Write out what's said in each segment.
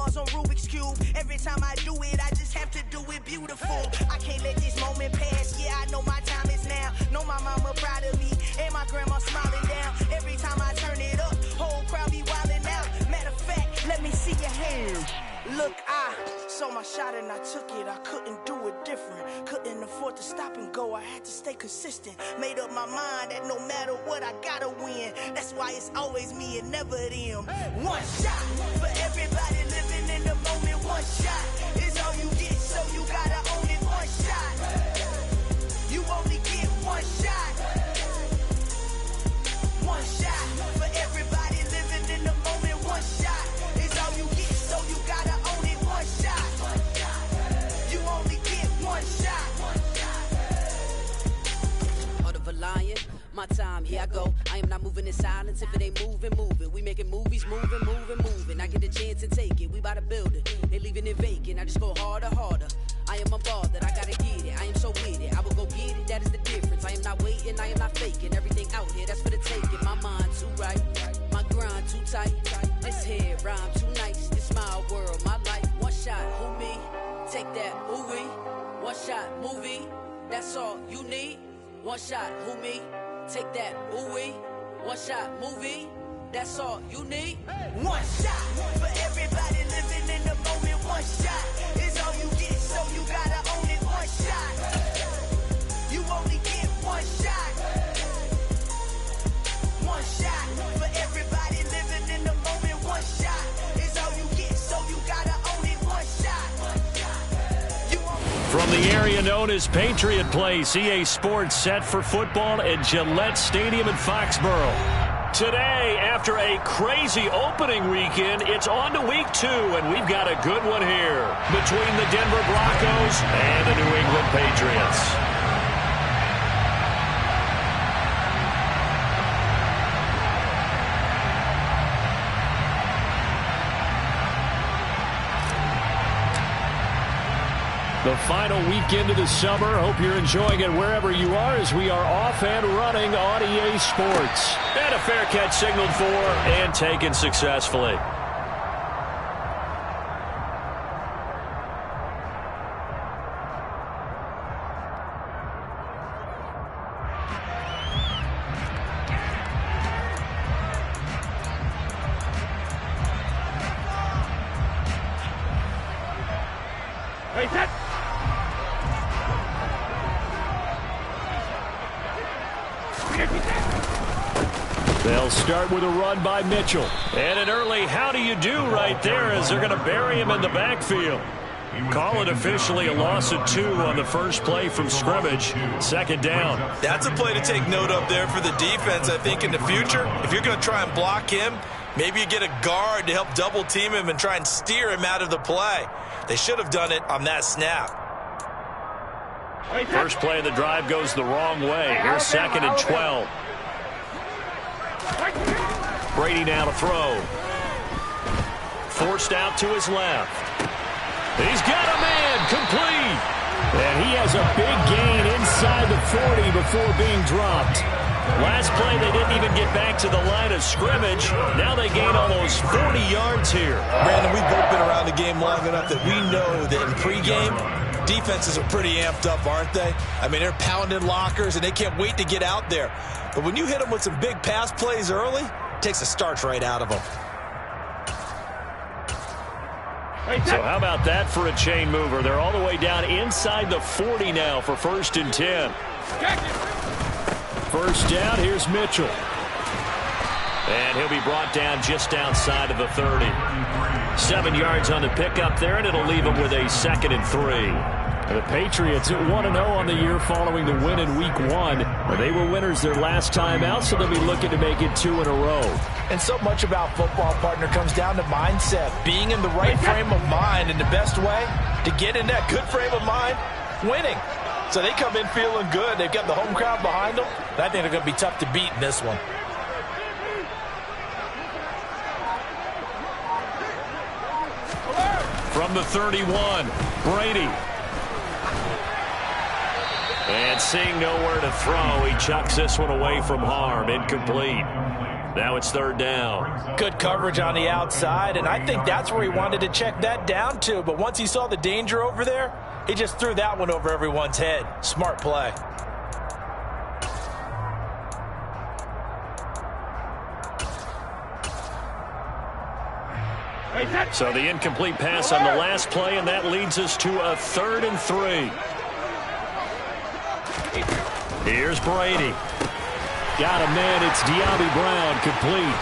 bars on Rubik's Cube. Every time I do it, I just have to do it beautiful. I can't let this moment pass. Yeah, I know my time is now. Know my mama proud of me, and my grandma smiling down. Every time I turn it up, whole crowd be wildin' out. Matter of fact, let me see your hands. Look, I saw my shot and I took it. I couldn't do it different. Couldn't afford to stop and go. I had to stay consistent. Made up my mind that no matter what, I gotta win. That's why it's always me and never them. One shot for everybody living in the moment. One shot is all you get, so you gotta own it. One shot. You only get one shot. One shot for everybody living in the moment. One shot is all you get, so you gotta own it. One shot. You only get one shot. Heart of a lion, my time, here I go. I am not moving in silence. If it ain't moving, move it. We making movies, moving. I get a chance to take it. We bout to build it. They leaving it vacant. I just go harder. I am a ball that I gotta get it. I am so with it. I will go get it. That is the difference. I am not waiting. I am not faking. Everything out here, that's for the taking. My mind too right. My grind too tight. This head rhyme too nice. This my world, my life. One shot, who me? Take that, who we? One shot, movie. That's all you need. One shot, who me? Take that, who we? One shot, movie. That's all you need. One shot for everybody living in the moment. One shot is all you get, so you gotta own it. One shot. You only get one shot. One shot for everybody living in the moment. One shot is all you get, so you gotta own it. One shot. From the area known as Patriot Place, EA Sports set for football at Gillette Stadium in Foxborough. Today, after a crazy opening weekend, it's on to week 2, and we've got a good one here between the Denver Broncos and the New England Patriots. The final weekend of the summer. Hope you're enjoying it wherever you are as we are off and running on EA Sports. And a fair catch signaled for and taken successfully. They'll start with a run by Mitchell. And an early how do you do right there as they're going to bury him in the backfield. Call it officially a loss of 2 on the first play from scrimmage. Second down. That's a play to take note of there for the defense, I think, in the future. If you're going to try and block him, maybe you get a guard to help double team him and try and steer him out of the play. They should have done it on that snap. First play of the drive goes the wrong way. Here's 2nd and 12. Brady now to throw. Forced out to his left. He's got a man complete. And he has a big gain inside the 40 before being dropped. Last play, they didn't even get back to the line of scrimmage. Now they gain almost 40 yards here. Brandon, we've both been around the game long enough that we know that in pregame, defenses are pretty amped up, aren't they? I mean, they're pounding lockers, and they can't wait to get out there. But when you hit them with some big pass plays early, it takes the starch right out of them. So how about that for a chain mover? They're all the way down inside the 40 now for 1st and 10. First down, here's Mitchell. And he'll be brought down just outside of the 30. 7 yards on the pickup there, and it'll leave him with a 2nd and 3. The Patriots at 1-0 on the year following the win in Week 1. They were winners their last time out, so they'll be looking to make it 2 in a row. And so much about football, partner, comes down to mindset. Being in the right frame of mind, and the best way to get in that good frame of mind, winning. So they come in feeling good. They've got the home crowd behind them. And I think they're going to be tough to beat in this one. From the 31, Brady. And seeing nowhere to throw, he chucks this one away from harm. Incomplete. Now it's third down. Good coverage on the outside, and I think that's where he wanted to check that down to. But once he saw the danger over there, he just threw that one over everyone's head. Smart play. So the incomplete pass on the last play, and that leads us to a 3rd and 3. Here's Brady. Got him, man. It's De'Ami Brown, complete.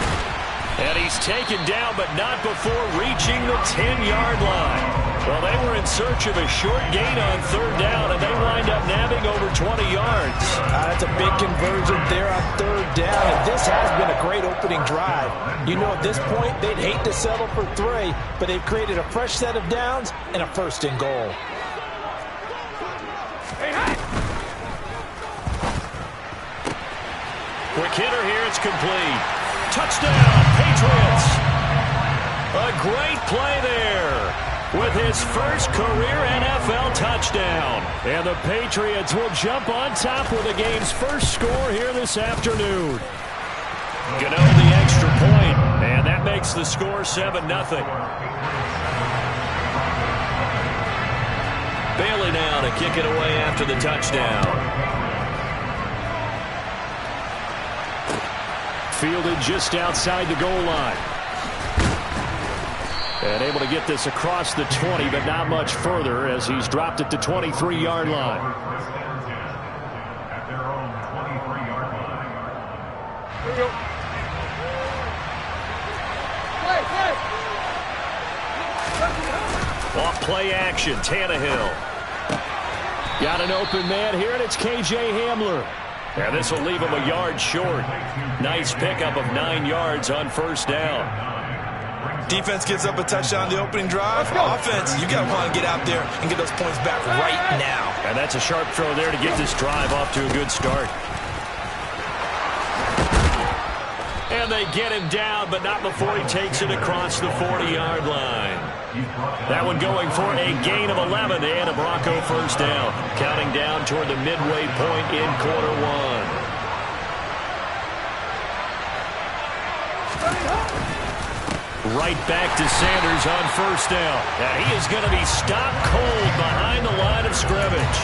And he's taken down, but not before reaching the 10-yard line. Well, they were in search of a short gain on 3rd down, and they wind up nabbing over 20 yards. That's a big conversion there on 3rd down, and this has been a great opening drive. You know, at this point, they'd hate to settle for 3, but they've created a fresh set of downs and a 1st and goal. Quick hitter here, it's complete. Touchdown, Patriots. A great play there with his first career NFL touchdown. And the Patriots will jump on top with the game's first score here this afternoon. Gano the extra point, and that makes the score 7-0. Bailey now to kick it away after the touchdown. Fielded just outside the goal line. And able to get this across the 20, but not much further as he's dropped it to 23-yard line. Off play action, Tannehill. Got an open man here, and it's K.J. Hamler. And this will leave him a yard short. Nice pickup of 9 yards on 1st down. Defense gives up a touchdown the opening drive. Offense, you got to want to get out there and get those points back right now. And that's a sharp throw there to get this drive off to a good start. And they get him down, but not before he takes it across the 40-yard line. That one going for a gain of 11 and a Bronco 1st down. Counting down toward the midway point in quarter 1. Right back to Sanders on 1st down. And he is going to be stopped cold behind the line of scrimmage.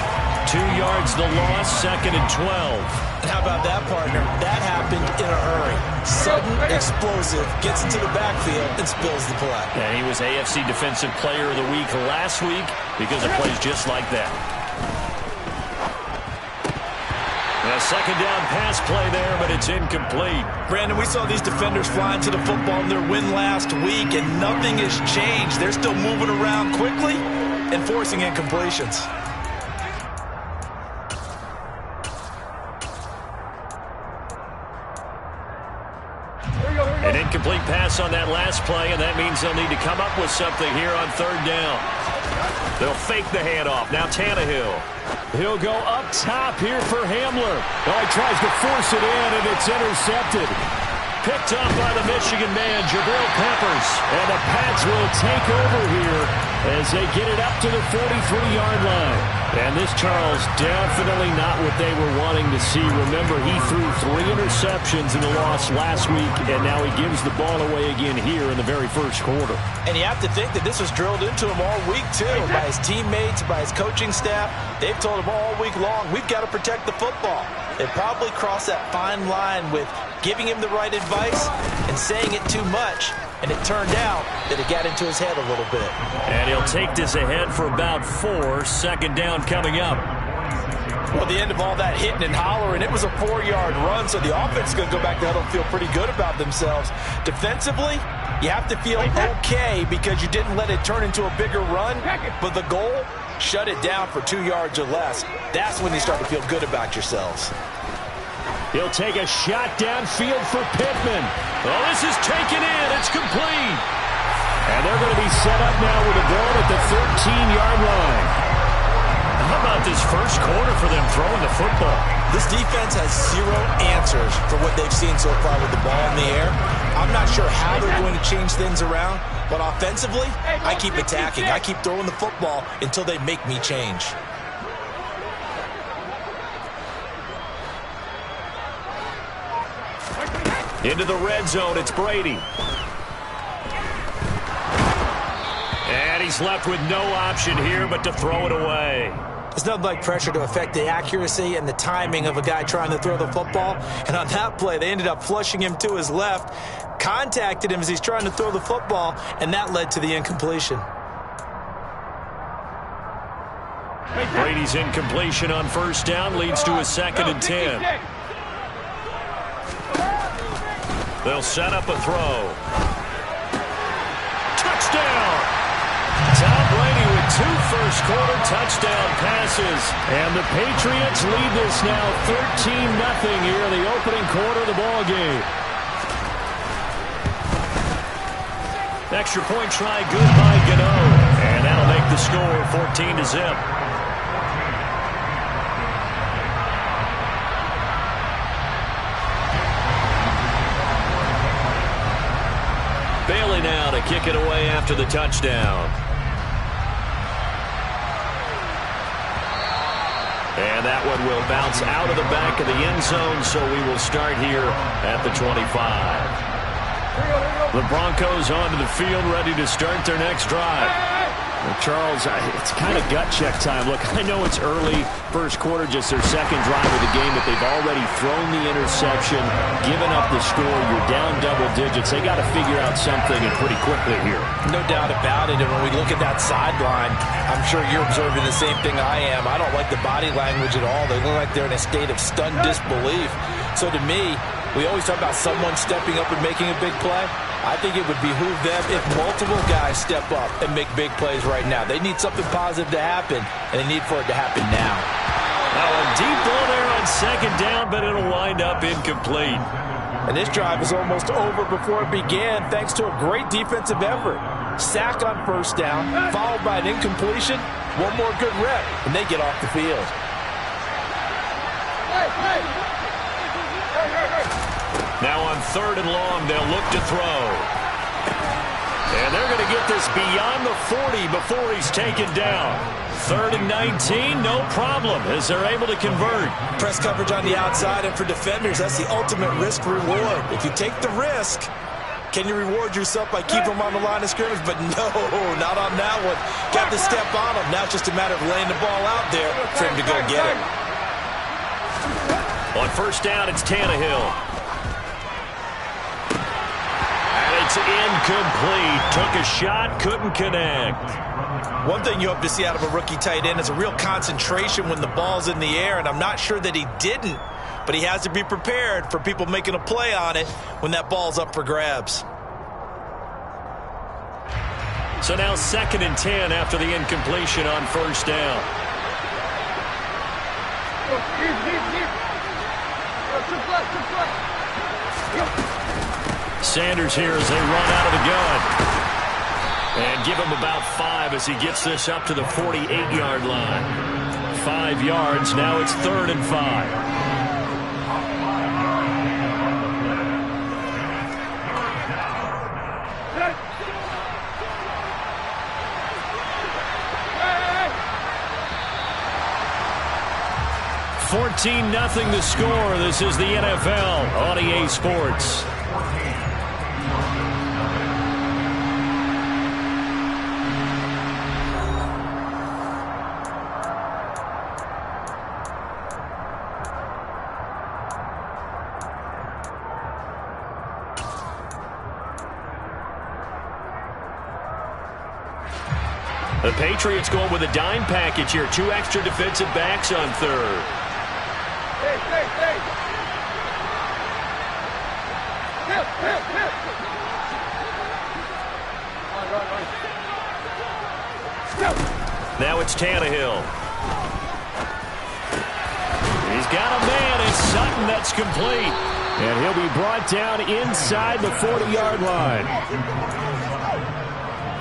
2 yards the loss, 2nd and 12. And how about that, partner? That happened in a hurry. Sudden, explosive, gets into the backfield, and spills the play. And he was AFC Defensive Player of the Week last week because of plays just like that. A 2nd down pass play there, but it's incomplete. Brandon, we saw these defenders flying to the football in their win last week, and nothing has changed. They're still moving around quickly and forcing incompletions. An incomplete pass on that last play, and that means they'll need to come up with something here on 3rd down. They'll fake the handoff. Now Tannehill. He'll go up top here for Hamler. Oh, he tries to force it in, and it's intercepted. Picked up by the Michigan man, Jabril Peppers. And the Pats will take over here as they get it up to the 43-yard line. And this, Charles, definitely not what they were wanting to see. Remember, he threw 3 interceptions in the loss last week, and now he gives the ball away again here in the very first quarter. And you have to think that this was drilled into him all week, too, by his teammates, by his coaching staff. They've told him all week long, we've got to protect the football. They probably crossed that fine line with giving him the right advice and saying it too much. And it turned out that it got into his head a little bit. And he'll take this ahead for about 4. 2nd down coming up. Well, the end of all that hitting and hollering, it was a 4-yard run, so the offense is going to go back there and feel pretty good about themselves. Defensively, you have to feel okay because you didn't let it turn into a bigger run, but the goal, shut it down for 2 yards or less. That's when you start to feel good about yourselves. He'll take a shot downfield for Pittman. Oh, this is taken in. It's complete. And they're going to be set up now with a ball at the 13-yard line. How about this first quarter for them throwing the football? This defense has 0 answers for what they've seen so far with the ball in the air. I'm not sure how they're going to change things around, but offensively, I keep attacking. I keep throwing the football until they make me change. Into the red zone, it's Brady. And he's left with no option here but to throw it away. There's nothing like pressure to affect the accuracy and the timing of a guy trying to throw the football. And on that play, they ended up flushing him to his left, contacted him as he's trying to throw the football, and that led to the incompletion. Brady's incompletion on first down leads to a 2nd and 10. They'll set up a throw. Touchdown! Tom Brady with 2 first-quarter touchdown passes. And the Patriots lead this now 13-0 here in the opening quarter of the ball game. Extra point try good by Gano. And that'll make the score 14-0. Bailey now to kick it away after the touchdown. And that one will bounce out of the back of the end zone, so we will start here at the 25. The Broncos onto the field, ready to start their next drive. Well, Charles, it's kind of gut check time. Look, I know it's early, first quarter, just their second drive of the game, but they've already thrown the interception, given up the score. You're down double digits. They got to figure out something, and pretty quickly here. No doubt about it. And when we look at that sideline, I'm sure you're observing the same thing I am. I don't like the body language at all. They look like they're in a state of stunned disbelief. So to me, we always talk about someone stepping up and making a big play. I think it would behoove them if multiple guys step up and make big plays right now. They need something positive to happen, and they need for it to happen now. Now a deep ball there on second down, but it'll wind up incomplete. And this drive is almost over before it began, thanks to a great defensive effort. Sack on first down, followed by an incompletion. One more good rep, and they get off the field. Now on 3rd and long, they'll look to throw. And they're going to get this beyond the 40 before he's taken down. 3rd and 19, no problem, as they're able to convert. Press coverage on the outside, and for defenders, that's the ultimate risk-reward. If you take the risk, can you reward yourself by keeping them on the line of scrimmage? But no, not on that one. Got to step on them. Now it's just a matter of laying the ball out there for him to go get it. On first down, it's Tannehill. It's incomplete. Took a shot, couldn't connect. One thing you hope to see out of a rookie tight end is a real concentration when the ball's in the air, and I'm not sure that he didn't, but he has to be prepared for people making a play on it when that ball's up for grabs. So now 2nd and 10 after the incompletion on first down. Sanders here as they run out of the gun. And give him about 5 as he gets this up to the 48-yard line. 5 yards, now it's 3rd and 5. $14-0 the score. This is the NFL on EA Sports. The Patriots going with a dime package here. 2 extra defensive backs on 3rd. Now it's Tannehill. He's got a man. It's Sutton. That's complete. And he'll be brought down inside the 40-yard line.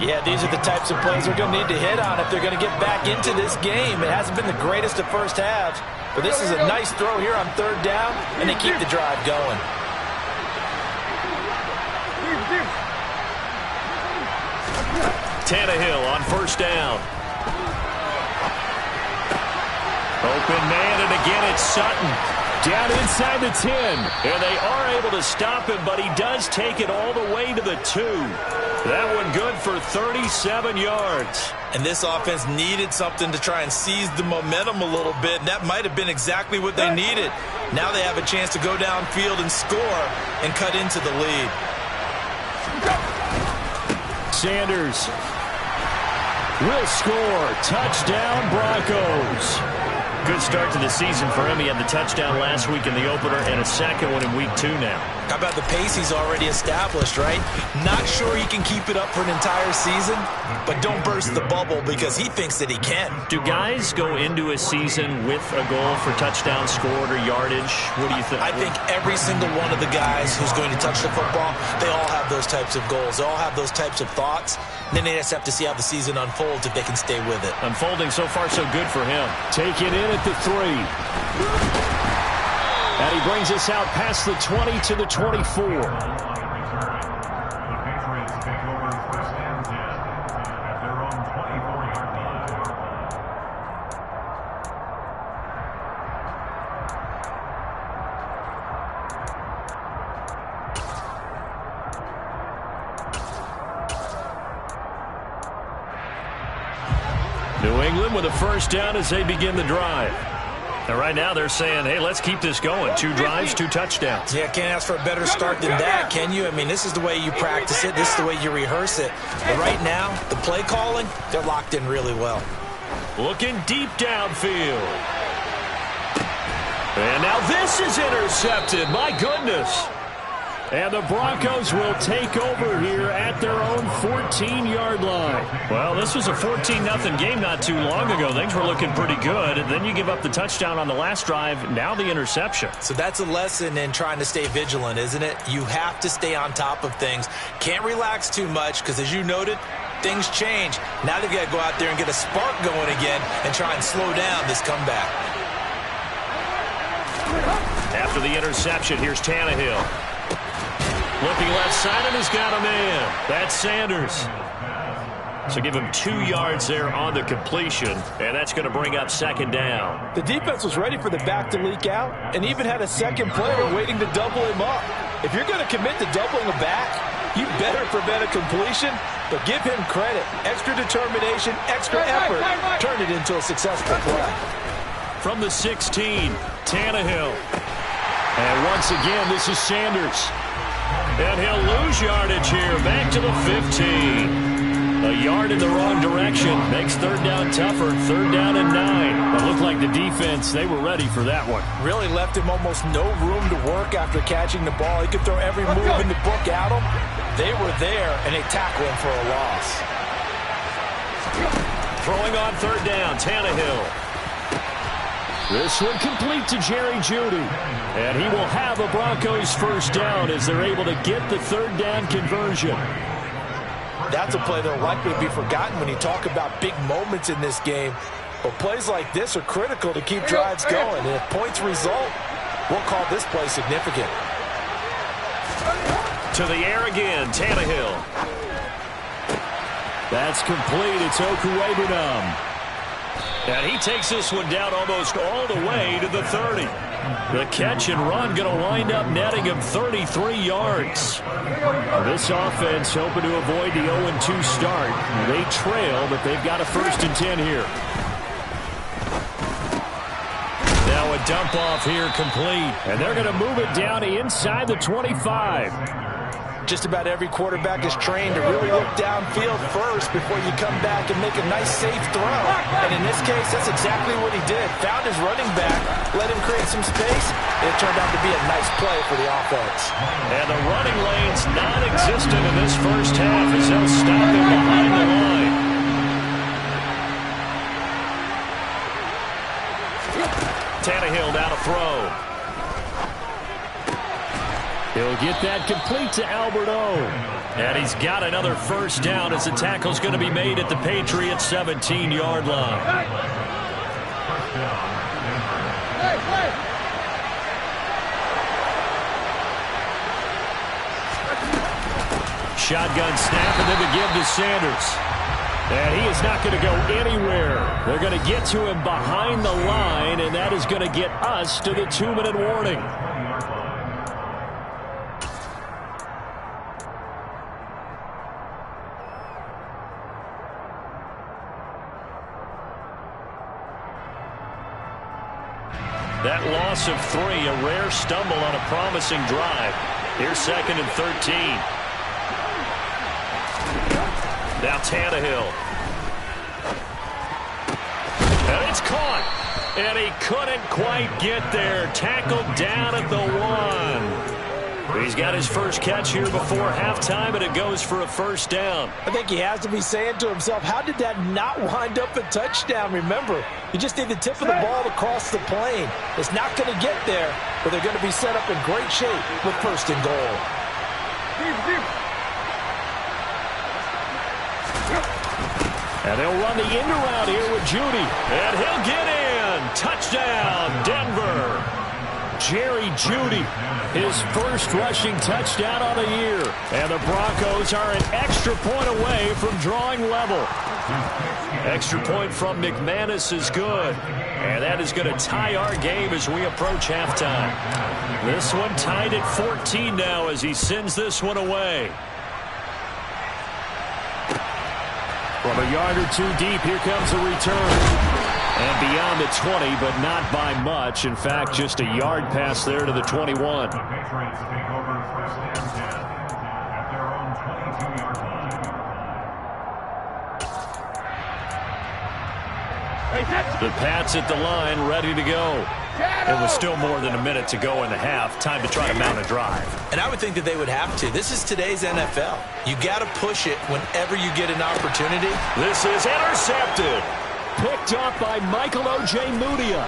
Yeah, these are the types of plays they're going to need to hit on if they're going to get back into this game. It hasn't been the greatest of first halves, but this is a nice throw here on 3rd down, and they keep the drive going. Tannehill on first down. Open man, and again it's Sutton. Down inside the 10. And they are able to stop him, but he does take it all the way to the 2. That one good for 37 yards. And this offense needed something to try and seize the momentum a little bit, and that might have been exactly what they needed. Now they have a chance to go downfield and score and cut into the lead. Sanders will score. Touchdown, Broncos. Good start to the season for him. He had the touchdown last week in the opener and a second one in week 2 now. How about the pace he's already established, right? Not sure he can keep it up for an entire season, but don't burst the bubble because he thinks that he can. Do guys go into a season with a goal for touchdown scored or yardage? What do you think? I think every single one of the guys who's going to touch the football, they all have those types of goals. They all have those types of thoughts. Then they just have to see how the season unfolds if they can stay with it. Unfolding so far so good for him. Take it in at the 3. And he brings us out past the 20 to the 24. New England with a first down as they begin the drive. And right now they're saying, hey, let's keep this going. 2 drives, 2 touchdowns. Yeah, can't ask for a better start than that, can you? I mean, this is the way you practice it. This is the way you rehearse it. But right now, the play calling, they're locked in really well. Looking deep downfield. And now this is intercepted. My goodness. And the Broncos will take over here at their own 14-yard line. Well, this was a 14-0 game not too long ago. Things were looking pretty good. And then you give up the touchdown on the last drive. Now the interception. So that's a lesson in trying to stay vigilant, isn't it? You have to stay on top of things. Can't relax too much because, as you noted, things change. Now they've got to go out there and get a spark going again and try and slow down this comeback. After the interception, here's Tannehill. Looking left side, and he's got a man. That's Sanders. So give him 2 yards there on the completion, and that's going to bring up second down. The defense was ready for the back to leak out and even had a second player waiting to double him up. If you're going to commit to doubling a back, you better prevent a completion, but give him credit. Extra determination, extra effort. Turn it into a successful play. From the 16, Tannehill. And once again, this is Sanders. And he'll lose yardage here, back to the 15. A yard in the wrong direction. Makes third down tougher. Third down and 9. It looked like the defense, they were ready for that one. Really left him almost no room to work after catching the ball. He could throw every move in the book at him. They were there, and they tackled him for a loss. Throwing on third down, Tannehill. This one complete to Jerry Jeudy. And he will have a Broncos first down as they're able to get the third down conversion. That's a play that will likely be forgotten when you talk about big moments in this game. But plays like this are critical to keep drives going. And if points result, we'll call this play significant. To the air again, Tannehill. That's complete. It's Okuwebunam. And he takes this one down almost all the way to the 30. The catch and run going to wind up netting him 33 yards. This offense hoping to avoid the 0-2 start. They trail, but they've got a 1st and 10 here. Now a dump off here complete. And they're going to move it down inside the 25. Just about every quarterback is trained to really look downfield first before you come back and make a nice, safe throw. And in this case, that's exactly what he did. Found his running back, let him create some space, and it turned out to be a nice play for the offense. And the running lane's non-existent in this first half as they'll stop him behind the line. Tannehill down to throw. He'll get that complete to Albert O. And he's got another first down as the tackle's going to be made at the Patriots' 17-yard line. Shotgun snap and then to give to Sanders. And he is not going to go anywhere. They're going to get to him behind the line, and that is going to get us to the 2-minute warning. That loss of 3, a rare stumble on a promising drive. Here's 2nd and 13. Now Tannehill. And it's caught. And he couldn't quite get there. Tackled down at the 1. He's got his first catch here before halftime, and it goes for a first down. I think he has to be saying to himself, how did that not wind up a touchdown? Remember, you just need the tip of the ball across the plane. It's not going to get there, but they're going to be set up in great shape with 1st and goal. And they'll run the end around here with Judy. And he'll get in. Touchdown, Denver. Jerry Jeudy, his first rushing touchdown on the year. And the Broncos are an extra point away from drawing level. Extra point from McManus is good. And that is going to tie our game as we approach halftime. This one tied at 14 now as he sends this one away. From a yard or 2 deep, here comes the return. And beyond the 20, but not by much. In fact, just a yard pass there to the 21. The Patriots take over 1st and 10 at their own 22-yard line. The Pats at the line, ready to go. It was still more than a minute to go in the half. Time to try to mount a drive. And I would think that they would have to. This is today's NFL. You got to push it whenever you get an opportunity. This is intercepted. Picked off by Michael Ojemudia.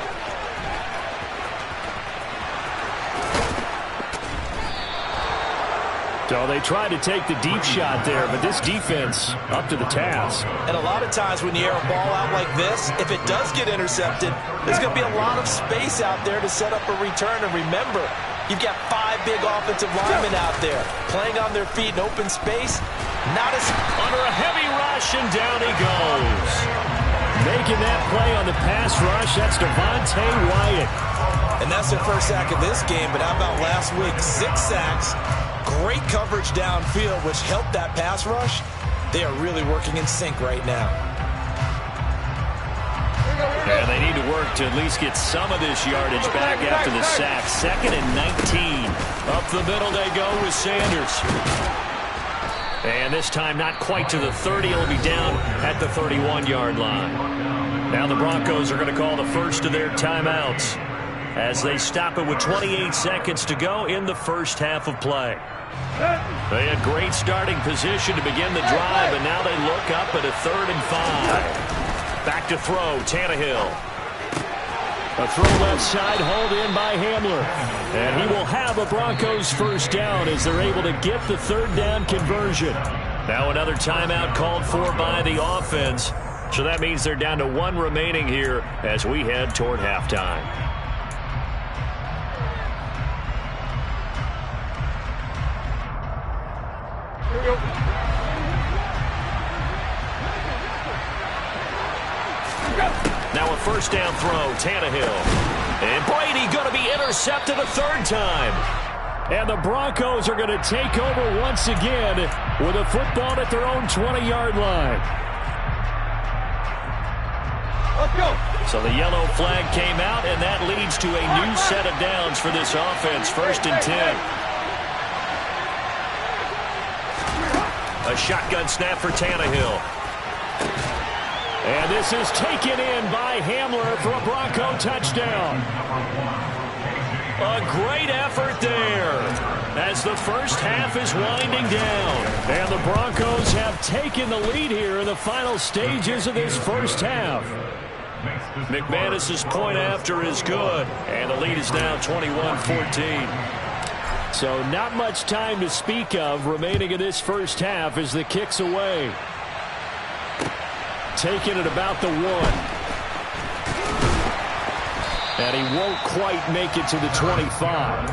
So they tried to take the deep shot there, but this defense up to the task. And a lot of times when you air a ball out like this, if it does get intercepted, there's going to be a lot of space out there to set up a return. And remember, you've got 5 big offensive linemen out there playing on their feet in open space. Not as under a heavy rush, and down he goes. Making that play on the pass rush, that's Devontae Wyatt. And that's their first sack of this game, but how about last week? 6 sacks, great coverage downfield, which helped that pass rush. They are really working in sync right now. And they need to work to at least get some of this yardage back after the sack. 2nd and 19. Up the middle they go with Sanders. And this time not quite to the 30. It'll be down at the 31-yard line. Now the Broncos are going to call the first of their timeouts as they stop it with 28 seconds to go in the first half of play. They had great starting position to begin the drive, and now they look up at a 3rd and 5. Back to throw, Tannehill. A throw left side, hauled in by Hamler. And he will have a Broncos first down as they're able to get the 3rd down conversion. Now another timeout called for by the offense. So that means they're down to 1 remaining here as we head toward halftime. Here we go. Now a first down throw, Tannehill. And Brady going to be intercepted a 3rd time. And the Broncos are going to take over once again with a football at their own 20-yard line. Let's go. So the yellow flag came out, and that leads to a new set of downs for this offense. 1st and 10. A shotgun snap for Tannehill. And this is taken in by Hamler for a Bronco touchdown. A great effort there as the first half is winding down. And the Broncos have taken the lead here in the final stages of this first half. McManus's point after is good, and the lead is now 21-14. So not much time to speak of remaining in this first half as the kick's away. Taking it about the 1. And he won't quite make it to the 25.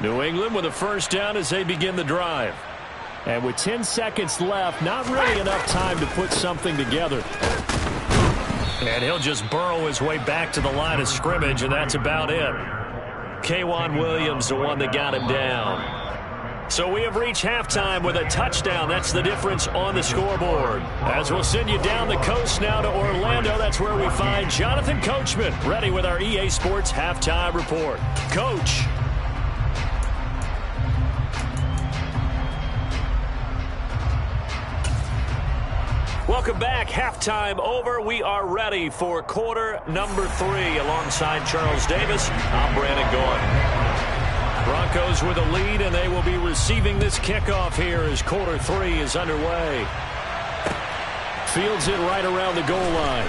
New England with a first down as they begin the drive. And with 10 seconds left, not really enough time to put something together. And he'll just burrow his way back to the line of scrimmage, and that's about it. K'Wan Williams, the one that got him down. So we have reached halftime with a touchdown. That's the difference on the scoreboard. As we'll send you down the coast now to Orlando, that's where we find Jonathan Coachman, ready with our EA Sports Halftime Report. Coach. Welcome back. Halftime over. We are ready for quarter number 3. Alongside Charles Davis, I'm Brandon Gaudin. Broncos with a lead, and they will be receiving this kickoff here as quarter 3 is underway. Fields it right around the goal line.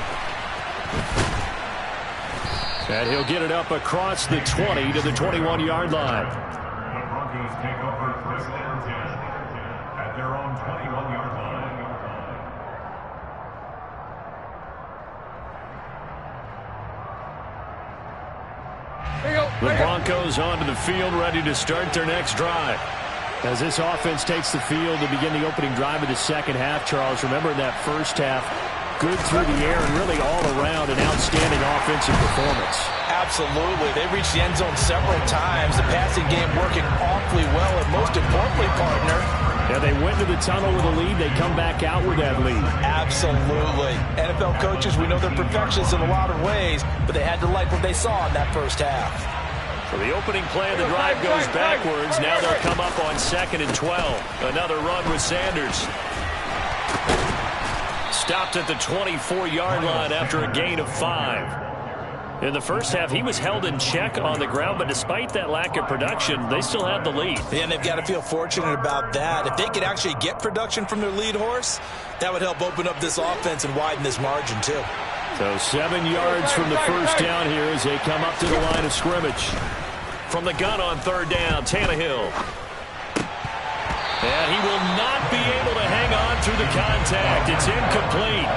And he'll get it up across the 20 to the 21-yard line. The Broncos take over first and 10 at their own 21-yard line. The Broncos onto the field, ready to start their next drive. As this offense takes the field to begin the opening drive of the second half, Charles, remember in that first half, good through the air and really all around an outstanding offensive performance. Absolutely. They reached the end zone several times. The passing game working awfully well, and most importantly, partner, yeah, they went to the tunnel with a lead. They come back out with that lead. Absolutely. NFL coaches, we know they're perfectionists in a lot of ways, but they had to like what they saw in that first half. So the opening play of the drive goes backwards. Now they'll come up on 2nd and 12. Another run with Sanders. Stopped at the 24-yard line after a gain of 5. In the first half, he was held in check on the ground, but despite that lack of production, they still have the lead. And they've got to feel fortunate about that. If they could actually get production from their lead horse, that would help open up this offense and widen this margin, too. So 7 yards from the first down here as they come up to the line of scrimmage. From the gun on 3rd down, Tannehill. And he will not be able to hang on through the contact. It's incomplete.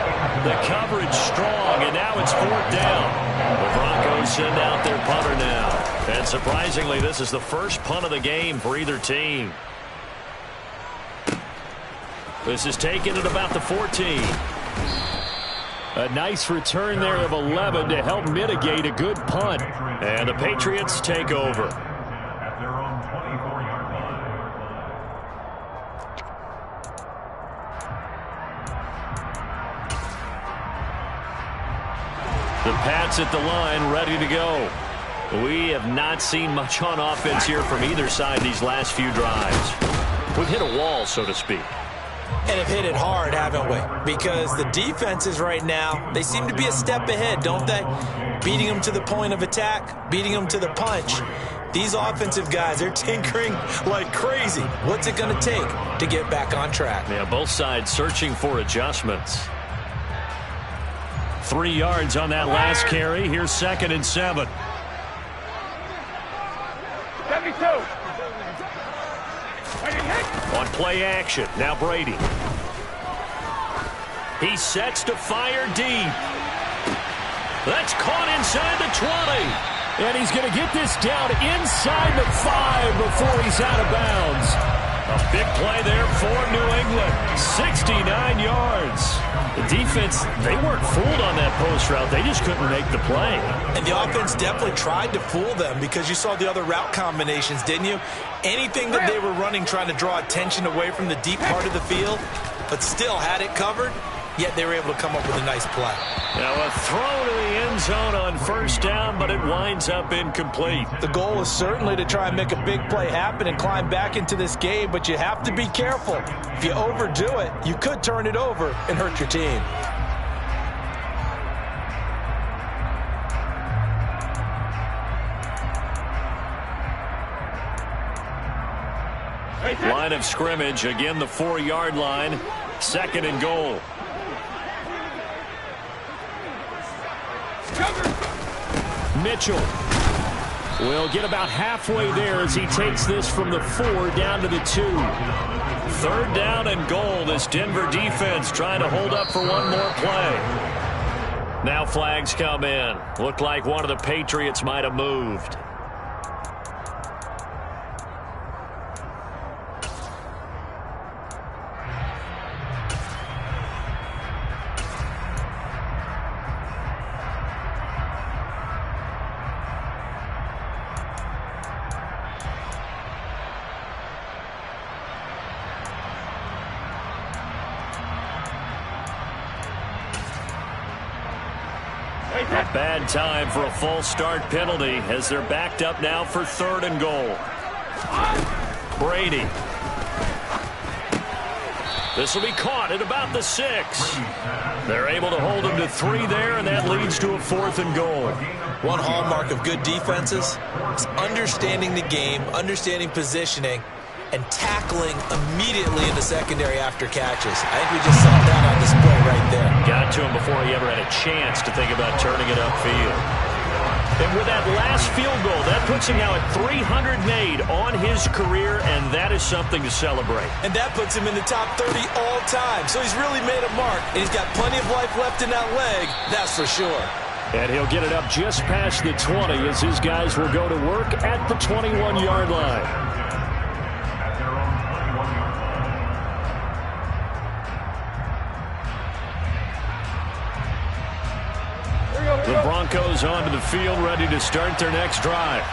The coverage strong, and now it's 4th down. The Broncos send out their punter now. And surprisingly, this is the first punt of the game for either team. This is taken at about the 14. A nice return there of 11 to help mitigate a good punt. And the Patriots take over. At their own 24-yard line. The Pats at the line, ready to go. We have not seen much on offense here from either side these last few drives. We've hit a wall, so to speak. And have hit it hard, haven't we? Because the defenses right now, they seem to be a step ahead, don't they? Beating them to the point of attack, beating them to the punch. These offensive guys, they're tinkering like crazy. What's it going to take to get back on track? Yeah, both sides searching for adjustments. 3 yards on that last carry. Here's 2nd and 7. 72. On play action, now Brady. He sets to fire deep. That's caught inside the 20. And he's going to get this down inside the 5 before he's out of bounds. A big play there for New England. 69 yards. The defense, they weren't fooled on that post route. They just couldn't make the play. And the offense definitely tried to fool them because you saw the other route combinations, didn't you? Anything that they were running trying to draw attention away from the deep part of the field, but still had it covered, yet they were able to come up with a nice play. Now a throw to the end zone on 1st down, but it winds up incomplete. The goal is certainly to try and make a big play happen and climb back into this game, but you have to be careful. If you overdo it, you could turn it over and hurt your team. Line of scrimmage, again the 4-yard line, 2nd and goal. Mitchell will get about halfway there as he takes this from the 4 down to the 2. 3rd down and goal. This Denver defense trying to hold up for one more play. Now flags come in. Looked like one of the Patriots might have moved. Bad time for a false start penalty as they're backed up now for 3rd and goal. Brady. This will be caught at about the 6. They're able to hold him to 3 there, and that leads to a 4th and goal. One hallmark of good defenses is understanding the game, understanding positioning, and tackling immediately in the secondary after catches. I think we just saw that on display right there. Got to him before he ever had a chance to think about turning it upfield. And with that last field goal, that puts him now at 300 made on his career, and that is something to celebrate. And that puts him in the top 30 all time. So he's really made a mark, and he's got plenty of life left in that leg, that's for sure. And he'll get it up just past the 20 as his guys will go to work at the 21-yard line. The Broncos onto the field, ready to start their next drive.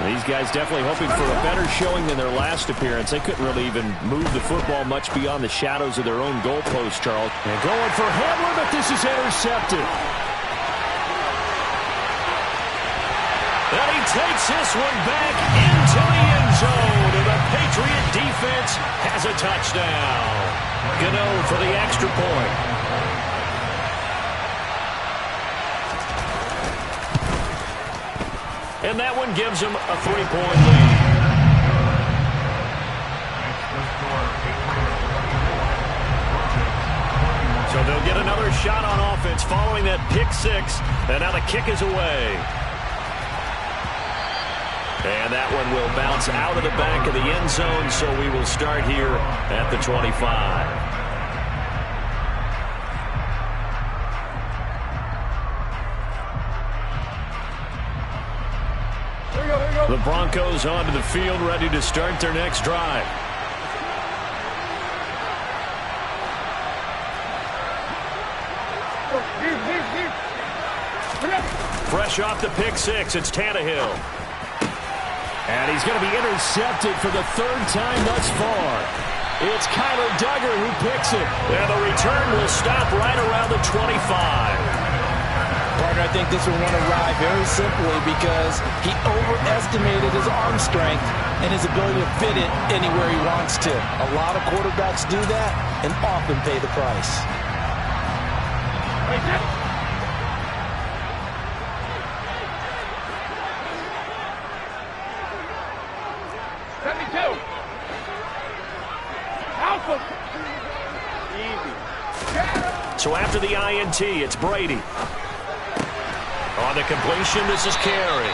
These guys definitely hoping for a better showing than their last appearance. They couldn't really even move the football much beyond the shadows of their own goalpost, Charles. And going for Hamler, but this is intercepted. And he takes this one back into the end zone, and the Patriot defense has a touchdown. Gano for the extra point. And that one gives them a 3-point lead. So they'll get another shot on offense following that pick 6. And now the kick is away. And that one will bounce out of the back of the end zone, so we will start here at the 25. The Broncos onto the field, ready to start their next drive. Fresh off the pick 6, it's Tannehill. And he's going to be intercepted for the 3rd time thus far. It's Kyler Duggar who picks it. And the return will stop right around the 25. Partner, I think this one won a ride very simply because he overestimated his arm strength and his ability to fit it anywhere he wants to. A lot of quarterbacks do that and often pay the price. So after the INT, it's Brady. On the completion, this is Carey.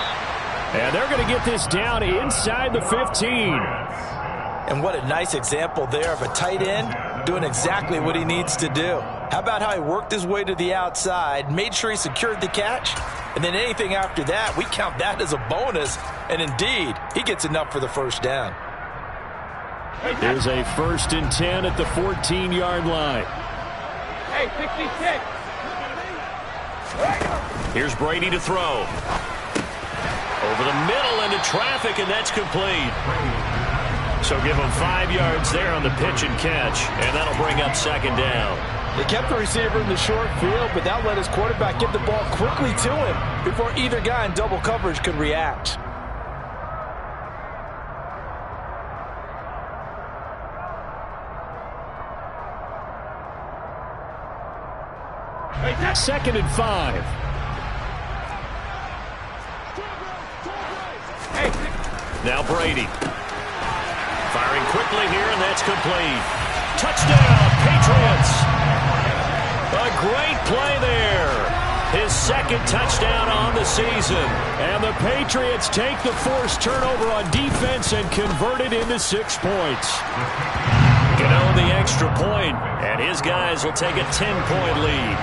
And they're going to get this down inside the 15. And what a nice example there of a tight end doing exactly what he needs to do. How about how he worked his way to the outside, made sure he secured the catch, and then anything after that, we count that as a bonus. And indeed, he gets enough for the first down. Here's a 1st and 10 at the 14-yard line. Hey, 66. Here's Brady to throw. Over the middle into traffic, and that's complete. So give him 5 yards there on the pitch and catch, and that'll bring up 2nd down. They kept the receiver in the short field, but that let his quarterback get the ball quickly to him before either guy in double coverage could react. Second and 5. Now Brady. Firing quickly here, and that's complete. Touchdown, Patriots! A great play there. His 2nd touchdown on the season. And the Patriots take the forced turnover on defense and convert it into 6 points. Gano the extra point, and his guys will take a 10-point lead.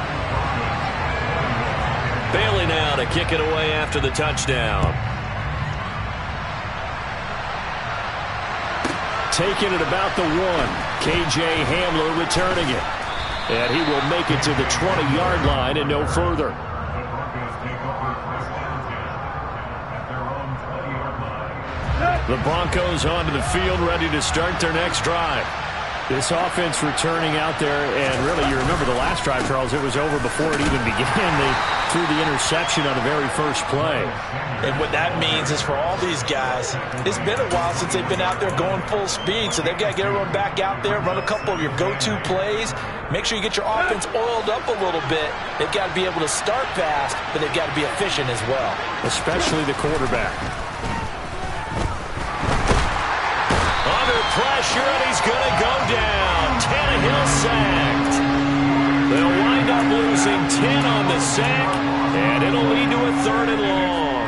Bailey now to kick it away after the touchdown. Taking it about the 1. K.J. Hamler returning it. And he will make it to the 20-yard line and no further. The Broncos onto the field, ready to start their next drive. This offense returning out there, and really, you remember the last drive, Charles, it was over before it even began. They threw the interception on the very first play. And what that means is for all these guys, it's been a while since they've been out there going full speed, so they've got to get everyone back out there, run a couple of your go-to plays, make sure you get your offense oiled up a little bit. They've got to be able to start fast, but they've got to be efficient as well. Especially the quarterback. Under pressure, and he's going to go down. Tannehill sacked. They'll wind up losing 10 on the sack, and it'll lead to a 3rd and long.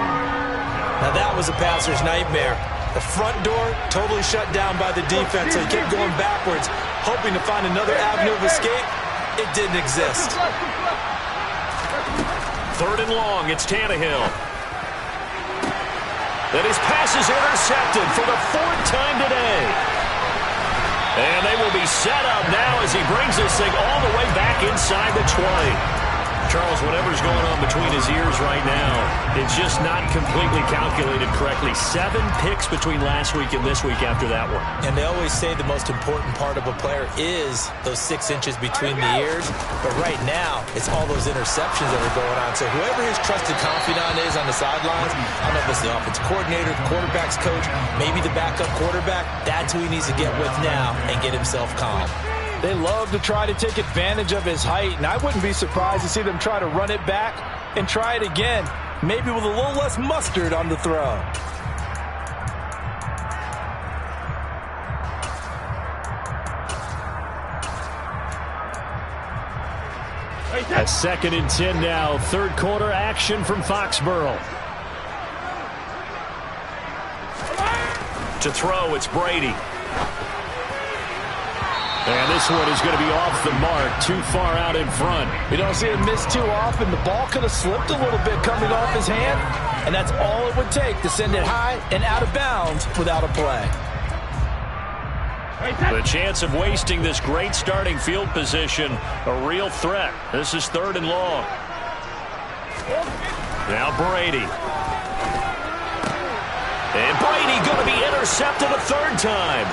Now that was a passer's nightmare. The front door totally shut down by the defense, so he kept going backwards, hoping to find another avenue of escape. It didn't exist. 3rd and long, it's Tannehill. And his pass is intercepted for the 4th time today. And they will be set up now as he brings this thing all the way back inside the 20. Charles, whatever's going on between his ears right now, it's just not completely calculated correctly. 7 picks between last week and this week after that one. And they always say the most important part of a player is those 6 inches between the ears. But right now, it's all those interceptions that are going on. So whoever his trusted confidant is on the sidelines, I don't know if it's the offense coordinator, the quarterback's coach, maybe the backup quarterback, that's who he needs to get with now and get himself calm. They love to try to take advantage of his height, and I wouldn't be surprised to see them try to run it back and try it again, maybe with a little less mustard on the throw. A 2nd and 10 now, 3rd quarter action from Foxborough. To throw, it's Brady. And this one is going to be off the mark, too far out in front. We don't see him miss too often. The ball could have slipped a little bit coming off his hand, and that's all it would take to send it high and out of bounds without a play. The chance of wasting this great starting field position, a real threat. This is 3rd and long. Now Brady. And Brady going to be intercepted a 3rd time.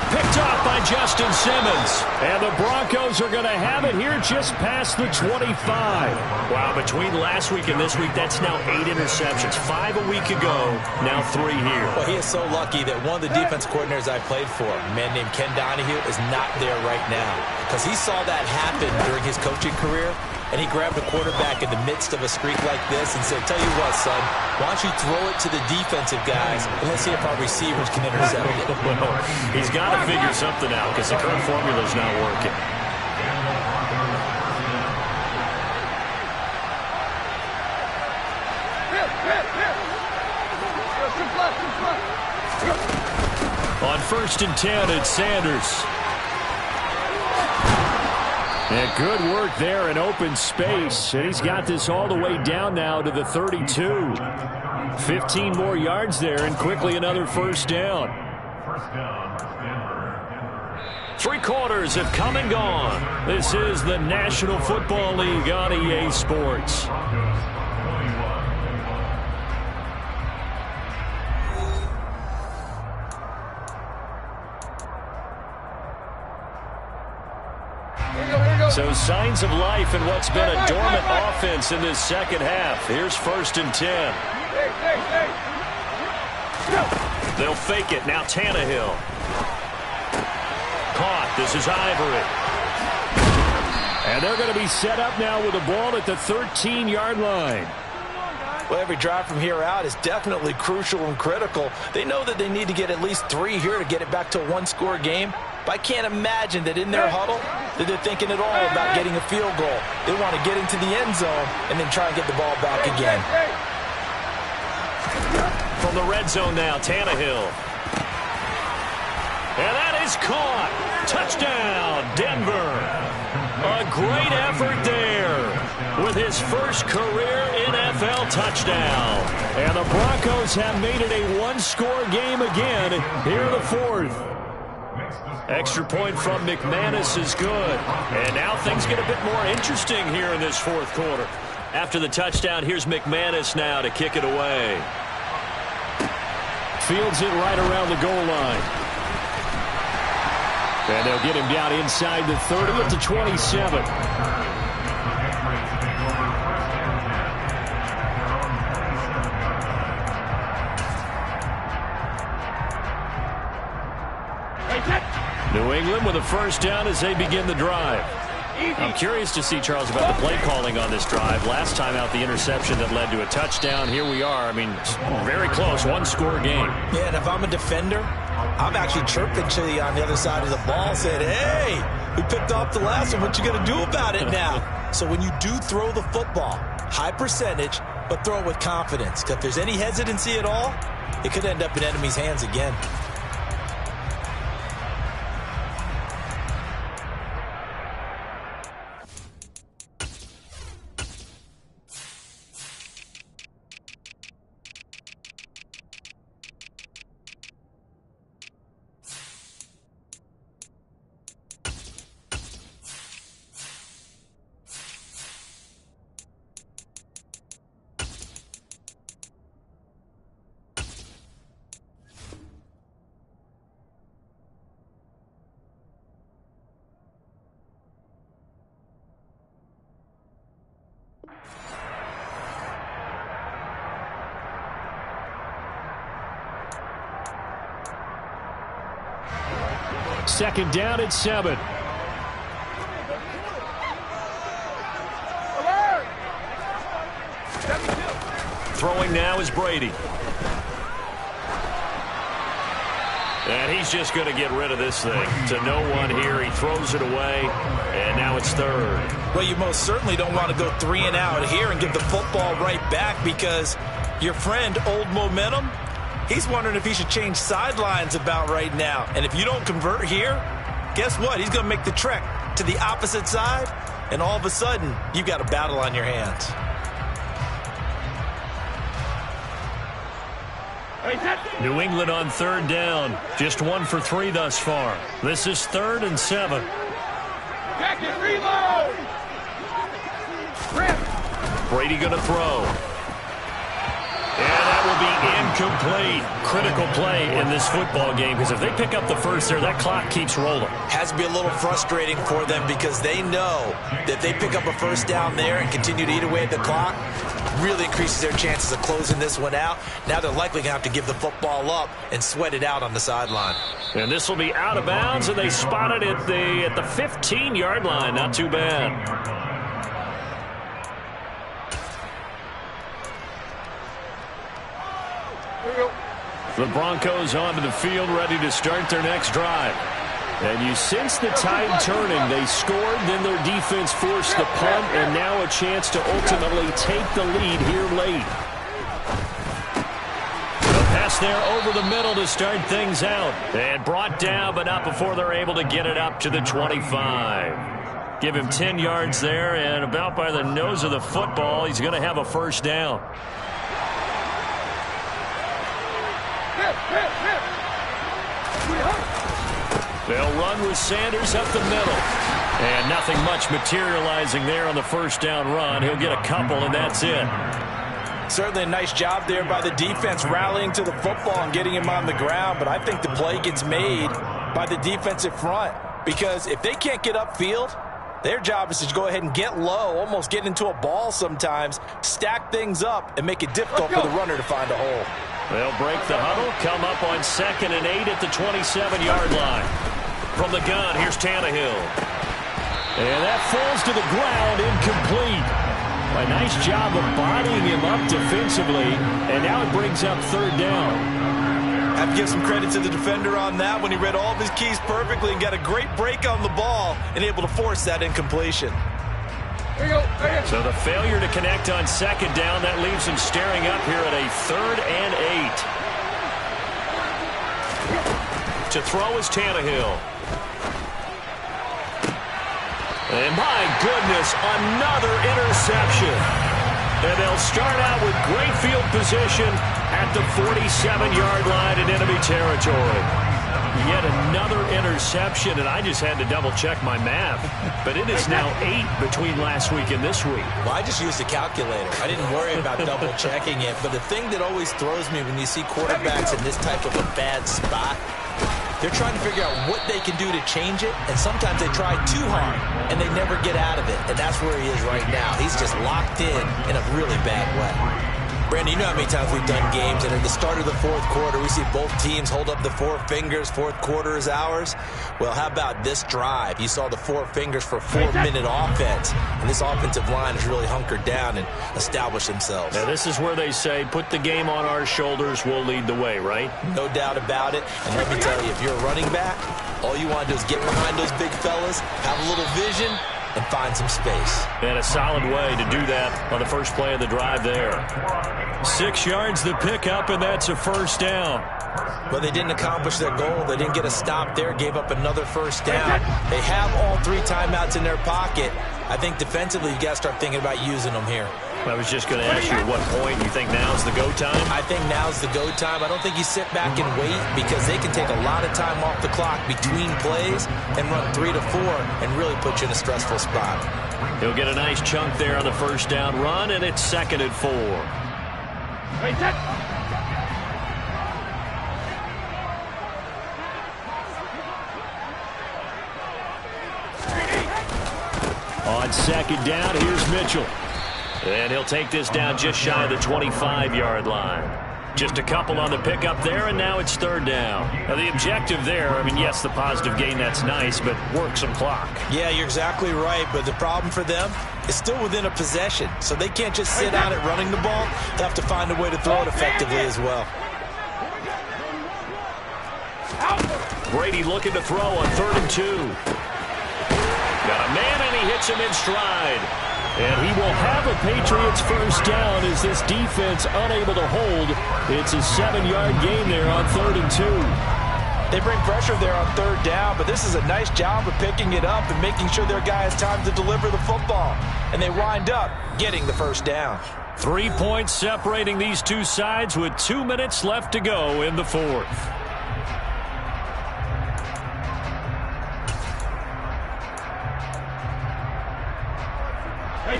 Picked off by Justin Simmons. And the Broncos are going to have it here just past the 25. Wow, between last week and this week, that's now 8 interceptions. 5 a week ago, now 3 here. Well, he is so lucky that one of the defense coordinators I played for, a man named Ken Donahue, is not there right now. Because he saw that happen during his coaching career, and he grabbed a quarterback in the midst of a streak like this and said, tell you what, son, why don't you throw it to the defensive guys, and let's see if our receivers can intercept it. Well, he's got to figure something out because the current formula is not working. On 1st and 10, it's Sanders. And good work there in open space. And he's got this all the way down now to the 32. 15 more yards there, and quickly another 1st down. 3 quarters have come and gone. This is the National Football League on EA Sports. So signs of life in what's been a dormant offense in this 2nd half. Here's 1st and 10. They'll fake it. Now Tannehill. Caught. This is Ivory. And they're going to be set up now with the ball at the 13-yard line. Well, every drive from here out is definitely crucial and critical. They know that they need to get at least 3 here to get it back to a 1-score game. But I can't imagine that in their huddle that they're thinking at all about getting a field goal. They want to get into the end zone and then try and get the ball back again. From the red zone now, Tannehill. And that is caught. Touchdown, Denver. A great effort there with his first career NFL touchdown. And the Broncos have made it a 1-score game again here in the 4th. Extra point from McManus is good. And now things get a bit more interesting here in this 4th quarter. After the touchdown, here's McManus now to kick it away. Fields it right around the goal line. And they'll get him down inside the 30 at the 27. New England with a first down as they begin the drive. I'm curious to see, Charles, about the play calling on this drive. Last time out, the interception that led to a touchdown. Here we are. I mean, very close, one-score game. Yeah, and if I'm a defender, I'm actually chirping to you on the other side of the ball, saying, hey, we picked off the last one. What you going to do about it now? So when you do throw the football, high percentage, but throw it with confidence. Because if there's any hesitancy at all, it could end up in enemy's hands again. Second down at 7. Throwing now is Brady. And he's just going to get rid of this thing. To no one here. He throws it away. And now it's third. Well, you most certainly don't want to go 3 and out here and give the football right back, because your friend, Old Momentum, he's wondering if he should change sidelines about right now. And if you don't convert here, guess what? He's going to make the trek to the opposite side, and all of a sudden, you've got a battle on your hands. New England on third down. Just 1 for 3 thus far. This is 3rd and 7. Back and reload! Brady going to throw. And that will be incomplete. Critical play in this football game, because if they pick up the first there, that clock keeps rolling. Has to be a little frustrating for them, because they know that if they pick up a first down there and continue to eat away at the clock, really increases their chances of closing this one out. Now they're likely going to have to give the football up and sweat it out on the sideline. And this will be out of bounds, and they spot it at the 15-yard line. Not too bad. The Broncos onto the field, ready to start their next drive. And you sense the tide turning. They scored, then their defense forced the punt, and now a chance to ultimately take the lead here late. The pass there over the middle to start things out. And brought down, but not before they're able to get it up to the 25. Give him 10 yards there, and about by the nose of the football, he's going to have a first down. They'll run with Sanders up the middle. And nothing much materializing there on the first down run. He'll get a couple, and that's it. Certainly a nice job there by the defense, rallying to the football and getting him on the ground. But I think the play gets made by the defensive front, because if they can't get upfield, their job is to go ahead and get low, almost get into a ball sometimes, stack things up, and make it difficult for the runner to find a hole. They'll break the huddle, come up on 2nd and 8 at the 27-yard line. From the gun, here's Tannehill. And that falls to the ground, incomplete. A nice job of bodying him up defensively, and now it brings up 3rd down. I have to give some credit to the defender on that when he read all of his keys perfectly and got a great break on the ball and able to force that incompletion. So the failure to connect on 2nd down, that leaves him staring up here at a 3rd and 8. To throw is Tannehill. And my goodness, another interception. And they'll start out with great field position at the 47-yard line in enemy territory. Yet another interception, and I just had to double-check my math. But it is now 8 between last week and this week. Well, I just used a calculator. I didn't worry about double-checking it. But the thing that always throws me when you see quarterbacks in this type of a bad spot, They're trying to figure out what they can do to change it, and sometimes they try too hard, and they never get out of it, and that's where he is right now. He's just locked in a really bad way. Brandon, you know how many times we've done games, and at the start of the fourth quarter, we see both teams hold up the four fingers, fourth quarter is ours. Well, how about this drive? You saw the four fingers for 4-minute offense, and this offensive line has really hunkered down and established themselves. Now, this is where they say, put the game on our shoulders, we'll lead the way, right? No doubt about it, and let me tell you, if you're a running back, all you want to do is get behind those big fellas, have a little vision, and find some space. And a solid way to do that on the first play of the drive there. 6 yards the pickup, and that's a first down. Well, they didn't accomplish their goal. They didn't get a stop there, gave up another first down. They have all 3 timeouts in their pocket. I think defensively you got to start thinking about using them here. I was just going to ask you at what point you think now's the go time? I think now's the go time. I don't think you sit back and wait because they can take a lot of time off the clock between plays and run 3 to 4 and really put you in a stressful spot. He'll get a nice chunk there on the first down run, and it's 2nd and 4. On 2nd down, here's Mitchell. And he'll take this down just shy of the 25-yard line. Just a couple on the pickup there, and now it's 3rd down. Now, the objective there, I mean, yes, the positive gain, that's nice, but work some clock. Yeah, you're exactly right, but the problem for them is still within a possession, so they can't just sit on it running the ball. They have to find a way to throw it effectively as well. Brady looking to throw on 3rd and 2. Got a man, and he hits him in stride. And he will have a Patriots first down as this defense unable to hold. It's a 7-yard gain there on 3rd and 2. They bring pressure there on 3rd down, but this is a nice job of picking it up and making sure their guy has time to deliver the football. And they wind up getting the first down. 3 points separating these two sides with 2 minutes left to go in the 4th.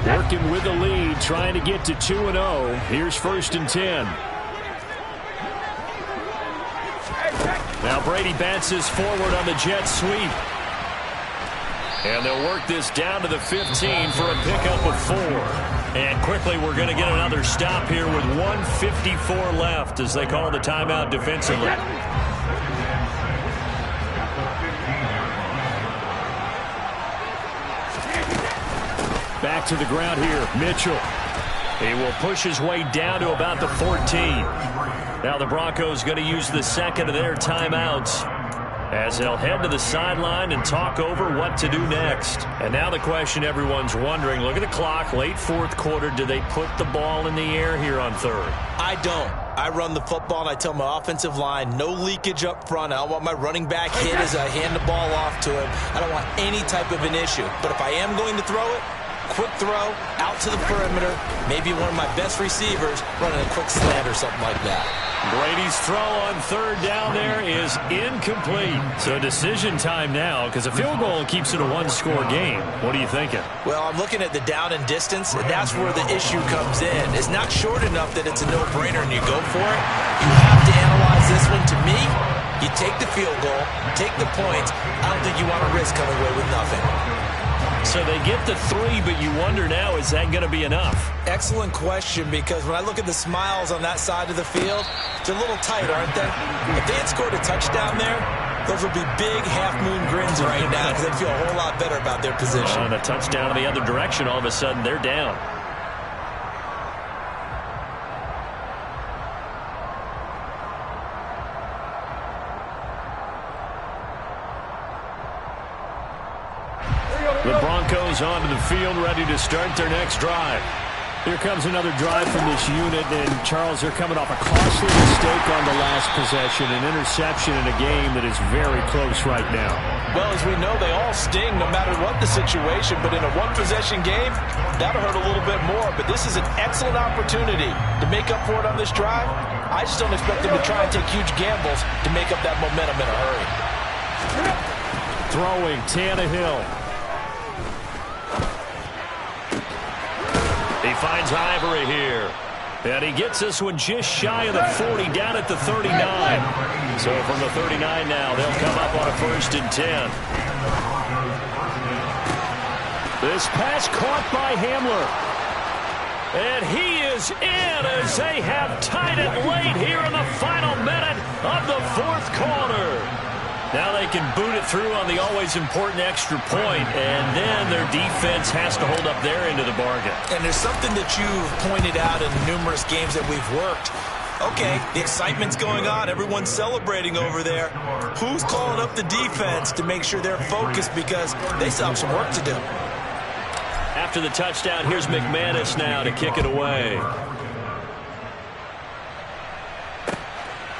Working with the lead, trying to get to 2-0. Here's 1st and 10. Now Brady bounces forward on the jet sweep. And they'll work this down to the 15 for a pickup of 4. And quickly we're going to get another stop here with 1:54 left as they call the timeout defensively. Back to the ground here, Mitchell. He will push his way down to about the 14. Now the Broncos going to use the 2nd of their timeouts as they'll head to the sideline and talk over what to do next. And now the question everyone's wondering, look at the clock, late 4th quarter, do they put the ball in the air here on 3rd? I don't. I run the football and I tell my offensive line, no leakage up front. I don't want my running back hit as I hand the ball off to him. I don't want any type of an issue. But if I am going to throw it, quick throw, out to the perimeter, maybe one of my best receivers running a quick slant or something like that. Brady's throw on 3rd down there is incomplete. So decision time now because a field goal keeps it a 1-score game. What are you thinking? Well, I'm looking at the down and distance, and that's where the issue comes in. It's not short enough that it's a no-brainer and you go for it. You have to analyze this one. To me, you take the field goal, take the points. I don't think you want to risk coming away with nothing. So they get the 3, but you wonder now, is that going to be enough? Excellent question, because when I look at the smiles on that side of the field, they're a little tight, aren't they? If they had scored a touchdown there, those would be big half-moon grins right now because they feel a whole lot better about their position. On a touchdown in the other direction, all of a sudden they're down. The Broncos onto the field, ready to start their next drive. Here comes another drive from this unit, and Charles, they're coming off a costly mistake on the last possession, an interception in a game that is very close right now. Well, as we know, they all sting no matter what the situation, but in a one-possession game, that'll hurt a little bit more. But this is an excellent opportunity to make up for it on this drive. I just don't expect them to try and take huge gambles to make up that momentum in a hurry. Throwing, Tannehill. He finds Ivory here. And he gets this one just shy of the 40, down at the 39. So from the 39 now, they'll come up on a 1st and 10. This pass caught by Hamler. And he is in as they have tied it late here in the final minute of the 4th quarter. Now they can boot it through on the always important extra point, and then their defense has to hold up their end of the bargain. And there's something that you've pointed out in numerous games that we've worked. Okay, the excitement's going on. Everyone's celebrating over there. Who's calling up the defense to make sure they're focused because they still have some work to do? After the touchdown, here's McManus now to kick it away.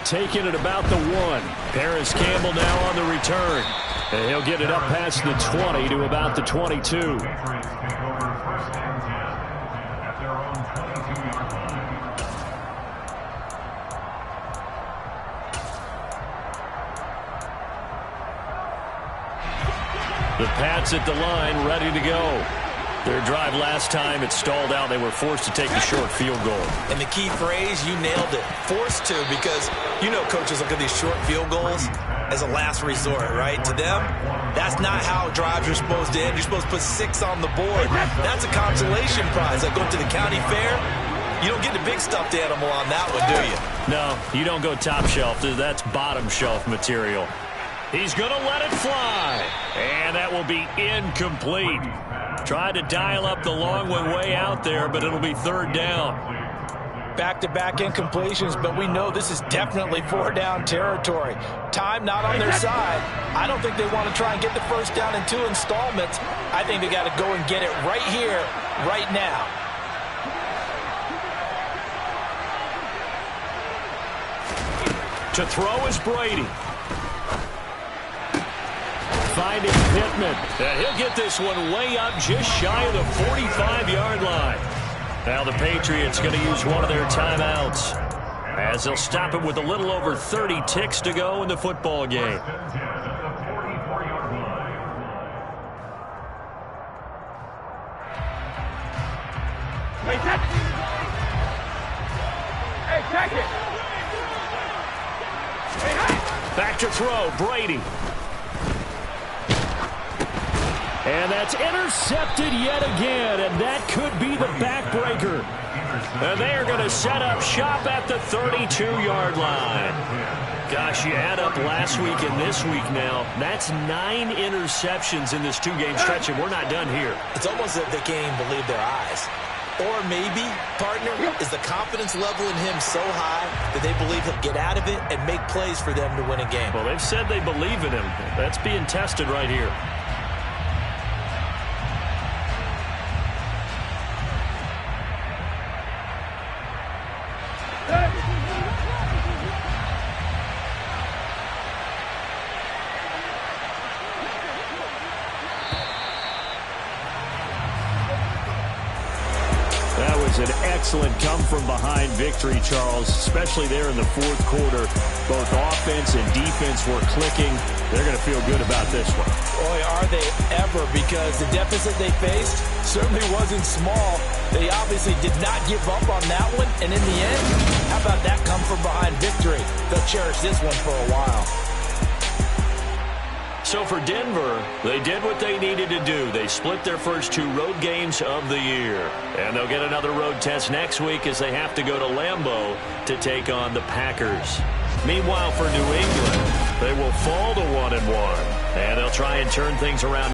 Taking it about the 1. Paris Campbell now on the return. And he'll get it up past the 20 to about the 22. The Pats at the line, ready to go. Their drive last time, it stalled out. They were forced to take the short field goal. And the key phrase, you nailed it. Forced to, because you know coaches look at these short field goals as a last resort, right? To them, that's not how drives are supposed to end. You're supposed to put 6 on the board. That's a consolation prize. Like going to the county fair, you don't get the big stuffed animal on that one, do you? No, you don't go top shelf. That's bottom shelf material. He's going to let it fly. And that will be incomplete. Tried to dial up the long one way out there, but it'll be 3rd down. Back-to-back incompletions, but we know this is definitely 4-down territory. Time not on their side. I don't think they want to try and get the 1st down in 2 installments. I think they got to go and get it right here, right now. To throw is Brady. Finding Pittman. And he'll get this one way up just shy of the 45-yard line. Now the Patriots going to use one of their timeouts as they'll stop it with a little over 30 ticks to go in the football game. Hey, check it. Back to throw, Brady. And that's intercepted yet again, and that could be the backbreaker. And they are going to set up shop at the 32-yard line. Gosh, you add up last week and this week now, that's 9 interceptions in this 2-game stretch, and we're not done here. It's almost as if they can't even believe their eyes. Or maybe, partner, is the confidence level in him so high that they believe he'll get out of it and make plays for them to win a game. Well, they've said they believe in him. That's being tested right here. An excellent come-from-behind victory, Charles, especially there in the 4th quarter. Both offense and defense were clicking. They're going to feel good about this one. Boy, are they ever, because the deficit they faced certainly wasn't small. They obviously did not give up on that one, and in the end, how about that come-from-behind victory? They'll cherish this one for a while. So for Denver, they did what they needed to do. They split their first 2 road games of the year. And they'll get another road test next week as they have to go to Lambeau to take on the Packers. Meanwhile, for New England, they will fall to 1-1. And they'll try and turn things around